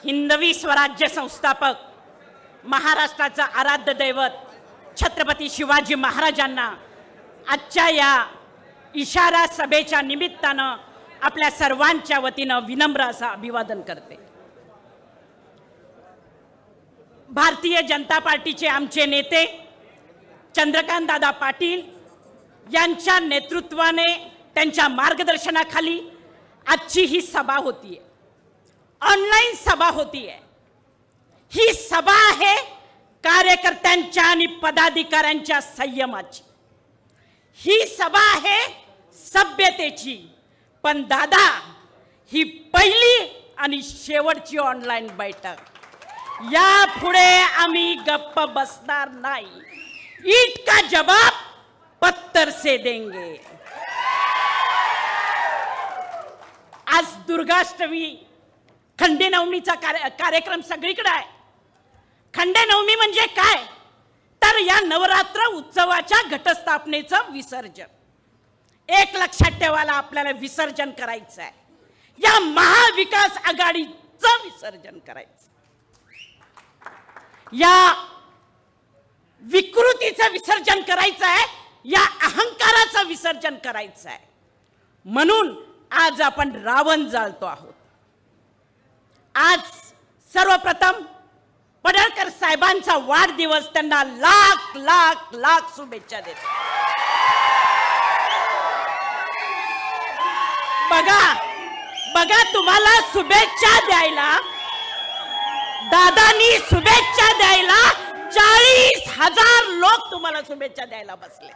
हिंदवी स्वराज्य संस्थापक महाराष्ट्राचा आराध्य दैवत छत्रपती शिवाजी महाराजांना आजच्या या इशारा सभेच्या निमित्तानं आपल्या सर्वांच्या वतीनं विनम्र असं अभिवादन करते। भारतीय जनता पार्टीचे आमचे नेते चंद्रकांत दादा पाटील यांच्या नेतृत्वाने त्यांच्या मार्गदर्शनाखाली आजची ही सभा होतीये, ऑनलाईन सभा होतीये। ही सभा आहे कार्यकर्त्यांच्या आणि पदाधिकाऱ्यांच्या संयमाची, ही सभा आहे सभ्यतेची। पण दादा, ही पहिली आणि शेवटची ऑनलाईन बैठक, यापुढे आम्ही गप्प बसणार नाही। ईट का जवाब पत्थर से देंगे। आज दुर्गाष्टमी खंडेनवमीचा कार्यक्रम सगळीकडे आहे। खंडेनवमी म्हणजे काय तर या नवरात्र उत्सवाच्या घटस्थापनेचं विसर्जन। एक लक्षात ठेवायला आपल्याला विसर्जन करायचं आहे, या महाविकास आघाडीचं विसर्जन करायचं, या विकृतीचं विसर्जन करायचं आहे, या अहंकाराचं विसर्जन करायचं आहे। म्हणून आज आपण रावण जाळतो आहोत। आज सर्वप्रथम पडळकर साहेबांचा वाढदिवस, त्यांना लाख लाख लाख शुभेच्छा देतो। बघा तुम्हाला शुभेच्छा द्यायला, दादांनी शुभेच्छा द्यायला 40,000 लोक तुम्हाला शुभेच्छा द्यायला बसले।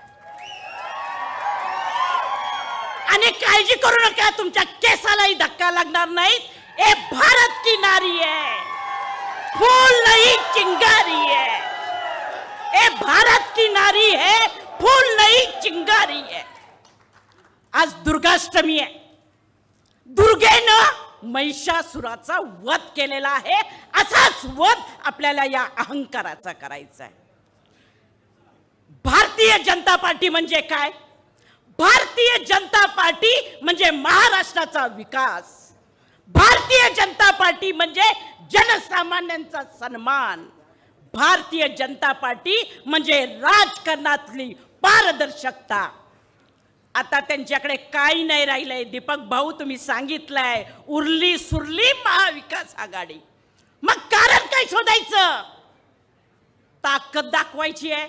आणि काळजी करू नका, तुमच्या केसालाही धक्का लागणार नाही। ए भारत की नारी है, फूल नहीं चिंगारी है। ए भारत की नारी है, फूल नहीं चिंगारी है। आज दुर्गाष्टमी आहे। दुर्गेनं महिषासुराचा वध केलेला आहे, असाच वध आपल्याला या अहंकाराचा करायचा आहे। भारतीय जनता पार्टी म्हणजे काय? भारतीय जनता पार्टी म्हणजे महाराष्ट्राचा विकास। भारतीय जनता पार्टी म्हणजे जनसामान्यांचा सन्मान। भारतीय जनता पार्टी म्हणजे राजकारणातली पारदर्शकता। आता त्यांच्याकडे काही नाही राहिलंय। दीपक भाऊ, तुम्ही सांगितलंय उरली सुरली महाविकास आघाडी। मग कारण काय शोधायचं? ताकद दाखवायची आहे।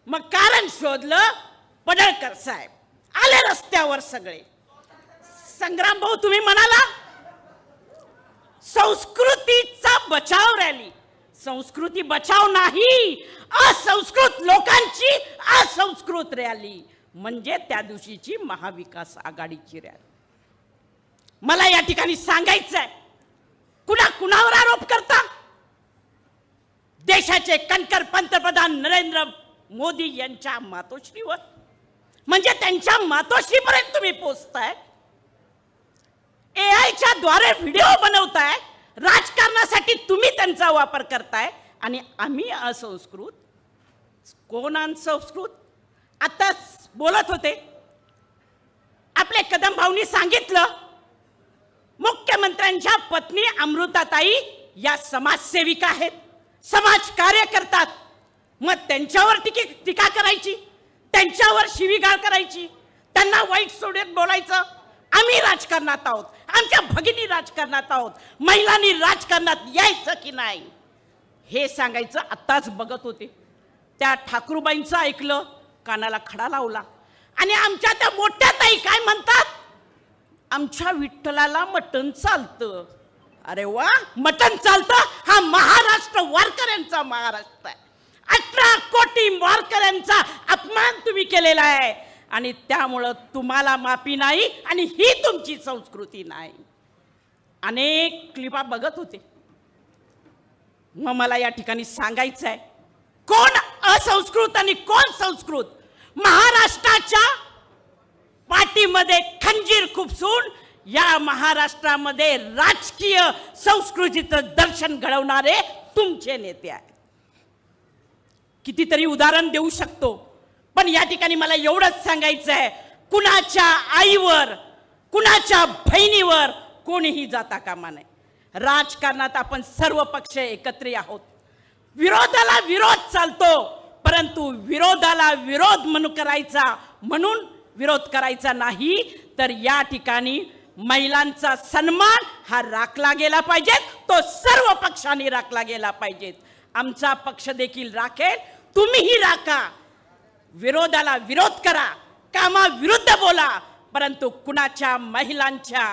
मग कारण शोधलं, पडळकर साहेब आले रस्त्यावर सगळे। संग्राम भाऊ, तुम्ही म्हणाला संस्कृतीचा बचाव रॅली। संस्कृती बचाव नाही, असंस्कृत लोकांची असंस्कृत रॅली म्हणजे त्या दिवशीची महाविकास आघाडीची रॅली। मला या ठिकाणी सांगायचं आहे, कुणावर आरोप करता? देशाचे कणखर पंतप्रधान नरेंद्र मोदी यांच्या मातोश्रीवर, म्हणजे त्यांच्या मातोश्रीपर्यंत तुम्ही पोहोचताय। एआयच्या द्वारे व्हिडिओ बनवताय, राजकारणासाठी तुम्ही त्यांचा वापर करताय। आणि आम्ही असंस्कृत? कोण असंस्कृत? आता बोलत होते आपले कदम भाऊनी सांगितलं, मुख्यमंत्र्यांच्या पत्नी अमृताताई या समाजसेविका आहेत, समाज कार्य करतात। मग त्यांच्यावर टीका करायची, त्यांच्यावर शिवीगाळ करायची, त्यांना वाईट सोडत बोलायचं? आम्ही राजकारणात आहोत, आमच्या भगिनी राजकारणात आहोत, महिलांनी राजकारणात यायचं की नाही हे सांगायचं। आत्ताच बघत होते त्या ठाकूरबाईंचं ऐकलं, कानाला खडा लावला। आणि आमच्या त्या मोठ्या ताई काय म्हणतात? आमच्या विठ्ठलाला मटण चालतं। अरे वा, मटण चालतं? हा महाराष्ट्र वारकऱ्यांचा महाराष्ट्र आहे। 18 कोटी वारकऱ्यांचा अपमान तुम्ही केलेला आहे आणि त्यामुळं तुम्हाला माफी नाही आणि ही तुमची संस्कृती नाही। अनेक क्लिपा बघत होते। मग मला या ठिकाणी सांगायचं आहे, कोण असंस्कृत आणि कोण संस्कृत? महाराष्ट्राच्या पाठीमध्ये खंजीर खुपसून या महाराष्ट्रामध्ये राजकीय संस्कृतीचं दर्शन घडवणारे तुमचे नेते आहेत। कितीतरी उदाहरण देऊ शकतो, पण या ठिकाणी मला एवढंच सांगायचं आहे, कुणाच्या आईवर, कुणाच्या बहिणीवर कोणीही जाता कामा नये। राजकारणात आपण सर्व पक्ष एकत्र आहोत. विरोधाला विरोध चालतो, परंतु विरोधाला विरोध म्हणून विरोध करायचा नाही. तर या ठिकाणी महिलांचा सन्मान हा राखला गेला पाहिजे, तो सर्व पक्षांनी राखला गेला पाहिजे. आमचा पक्ष देखील राखेल, तुम्हीही राखा. विरोधाला विरोध करा, कामाविरुद्ध बोला, परंतु कुणाच्या महिलांच्या,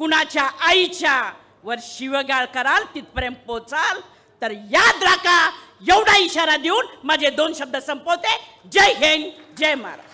कुणाच्या आईच्या वर शिवीगाळ कराल तिथपर्यंत पोचाल तर याद राखा. एवढा इशारा देऊन माझे 2 शब्द संपवते. जय हिंद, जय महाराष्ट्र.